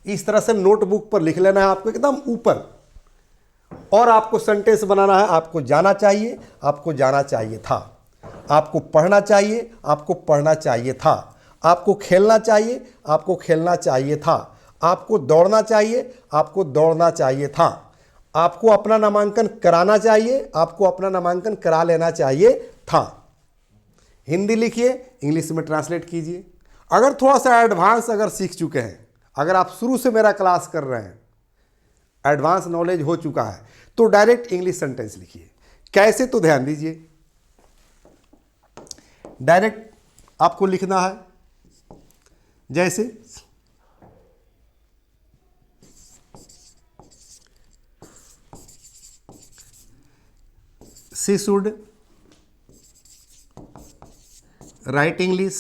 इस तरह से नोटबुक पर लिख लेना है आपको एकदम ऊपर। और आपको सेंटेंस बनाना है, आपको जाना चाहिए, आपको जाना चाहिए था, आपको पढ़ना चाहिए, आपको पढ़ना चाहिए था, आपको खेलना चाहिए, आपको खेलना चाहिए था, आपको दौड़ना चाहिए, आपको दौड़ना चाहिए था, आपको अपना नामांकन कराना चाहिए, आपको अपना नामांकन करा लेना चाहिए था। हिंदी लिखिए, इंग्लिश में ट्रांसलेट कीजिए। अगर थोड़ा सा एडवांस अगर सीख चुके हैं, अगर आप शुरू से मेरा क्लास कर रहे हैं, एडवांस नॉलेज हो चुका है, तो डायरेक्ट इंग्लिश सेंटेंस लिखिए। कैसे, तो ध्यान दीजिए। डायरेक्ट आपको लिखना है जैसे शी शुड राइट इंग्लिश,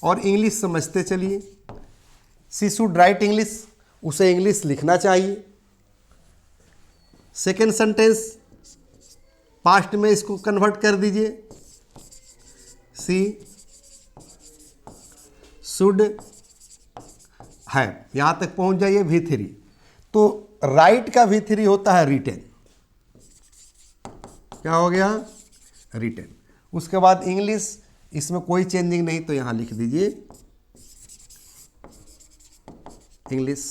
और इंग्लिश समझते चलिए। शी शुड राइट इंग्लिश, उसे इंग्लिश लिखना चाहिए। सेकेंड सेंटेंस पास्ट में इसको कन्वर्ट कर दीजिए, शी शुड है, यहां तक पहुंच जाइए V3। तो राइट का V3 होता है रिटेन। क्या हो गया? रिटेन। उसके बाद इंग्लिश, इसमें कोई चेंजिंग नहीं, तो यहां लिख दीजिए English.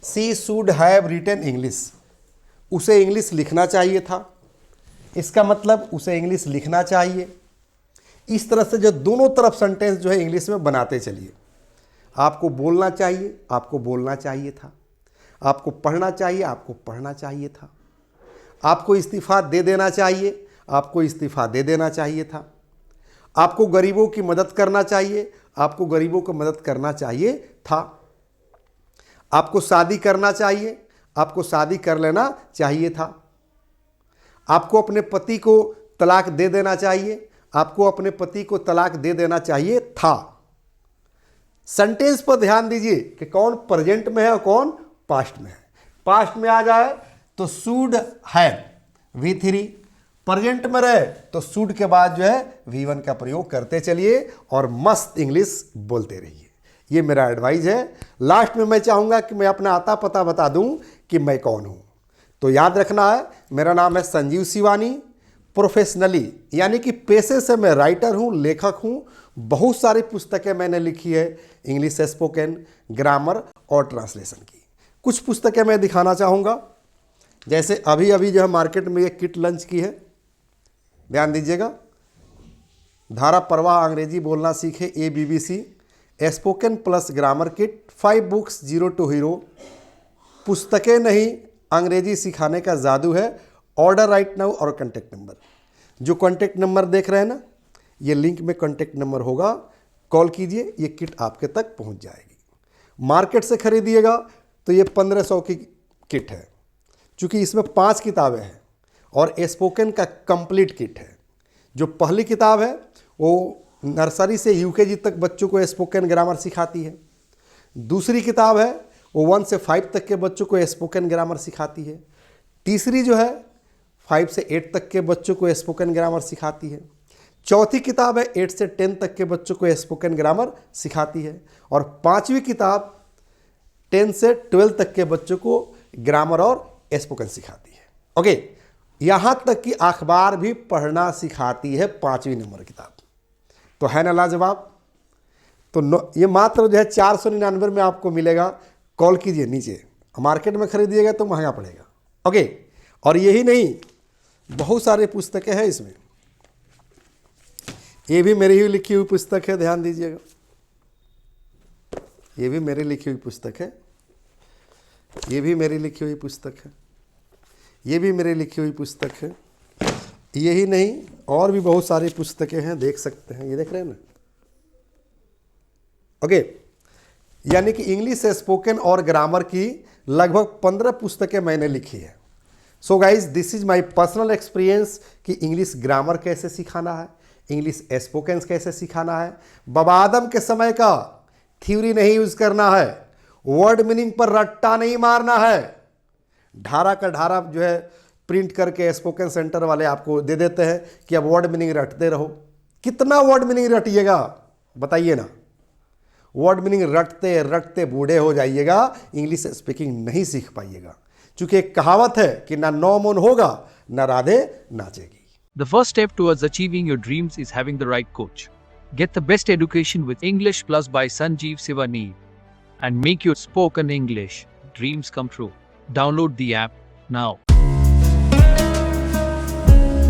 She should have written English, उसे इंग्लिश लिखना चाहिए था। इसका मतलब उसे इंग्लिश लिखना चाहिए। इस तरह से जो दोनों तरफ सेंटेंस जो है इंग्लिश में बनाते चलिए। आपको बोलना चाहिए, आपको बोलना चाहिए था, आपको पढ़ना चाहिए, आपको पढ़ना चाहिए था, आपको इस्तीफा दे देना चाहिए, आपको इस्तीफा दे देना चाहिए था, आपको गरीबों की मदद करना चाहिए, आपको गरीबों को मदद करना चाहिए था, आपको शादी करना चाहिए, आपको शादी कर लेना चाहिए था, आपको अपने पति को तलाक दे देना चाहिए, आपको अपने पति को तलाक दे देना चाहिए था। सेंटेंस पर ध्यान दीजिए कि कौन प्रेजेंट में है और कौन पास्ट में है। पास्ट में आ जाए तो शुड हैव V3, प्रेजेंट में रहे तो शुड के बाद जो है V1 का प्रयोग करते चलिए और मस्त इंग्लिश बोलते रहिए। ये मेरा एडवाइस है। लास्ट में मैं चाहूँगा कि मैं अपना आता पता बता दूं कि मैं कौन हूँ। तो याद रखना है, मेरा नाम है संजीव शिवानी। प्रोफेशनली यानी कि पेशे से मैं राइटर हूँ, लेखक हूँ। बहुत सारी पुस्तकें मैंने लिखी है इंग्लिश स्पोकन, ग्रामर और ट्रांसलेशन की। कुछ पुस्तकें मैं दिखाना चाहूँगा। जैसे अभी अभी जो है मार्केट में एक किट लॉन्च की है, ध्यान दीजिएगा। धारा प्रवाह अंग्रेजी बोलना सीखे ABBC spoken plus grammar kit 5 books 0 to hero. पुस्तकें नहीं, अंग्रेजी सिखाने का जादू है। ऑर्डर राइट नाउ और कॉन्टैक्ट नंबर, जो कॉन्टैक्ट नंबर देख रहे हैं ना, ये लिंक में कॉन्टैक्ट नंबर होगा, कॉल कीजिए, ये किट आपके तक पहुंच जाएगी। मार्केट से खरीदिएगा तो ये 1500 की किट है, चूँकि इसमें 5 किताबें हैं और स्पोकन का कंप्लीट किट है। जो पहली किताब है वो नर्सरी से UKG तक बच्चों को स्पोकन ग्रामर सिखाती है। दूसरी किताब है वो 1 से 5 तक के बच्चों को स्पोकन ग्रामर सिखाती है। तीसरी जो है 5 से 8 तक के बच्चों को स्पोकन ग्रामर सिखाती है। चौथी किताब है 8 से 10 तक के बच्चों को स्पोकन ग्रामर सिखाती है। और 5वीं किताब 10 से 12 तक के बच्चों को ग्रामर और स्पोकन सिखाती है। ओके, यहाँ तक कि अखबार भी पढ़ना सिखाती है 5वीं नंबर किताब। तो है ना लाजवाब। तो ये मात्र जो है 499 में आपको मिलेगा। कॉल कीजिए नीचे। मार्केट में खरीदिएगा तो महंगा पड़ेगा। ओके, और यही नहीं, बहुत सारे पुस्तकें हैं इसमें। ये भी मेरी ही लिखी हुई पुस्तक है, ध्यान दीजिएगा। ये भी मेरी लिखी हुई पुस्तक है, ये भी मेरी लिखी हुई पुस्तक है, ये भी मेरी लिखी हुई पुस्तक है। यही नहीं, और भी बहुत सारी पुस्तकें हैं, देख सकते हैं। ये देख रहे हैं ना। ओके, यानी कि इंग्लिश स्पोकन और ग्रामर की लगभग 15 पुस्तकें मैंने लिखी है। So guys, this is my personal experience कि इंग्लिश ग्रामर कैसे सिखाना है, इंग्लिश स्पोकन कैसे सिखाना है। बाबा आदम के समय का थ्योरी नहीं यूज करना है, वर्ड मीनिंग पर रट्टा नहीं मारना है। ढारा का ढारा जो है प्रिंट करके स्पोकन सेंटर वाले आपको दे देते हैं कि अब वर्ड मीनिंग रटते रहो। कितना वर्ड मीनिंग रटिएगा बताइए ना। वर्ड मीनिंग रटते रटते बूढ़े हो जाइएगा, इंग्लिश स्पीकिंग नहीं सीख पाइएगा। क्योंकि एक कहावत है कि ना नौ मन होगा ना Radhe नाचेगी। The first step towards achieving your dreams is having the right coach. Get the best education with English Plus by Sanjeev Sivaneer and make your spoken English dreams come true. Download the app now.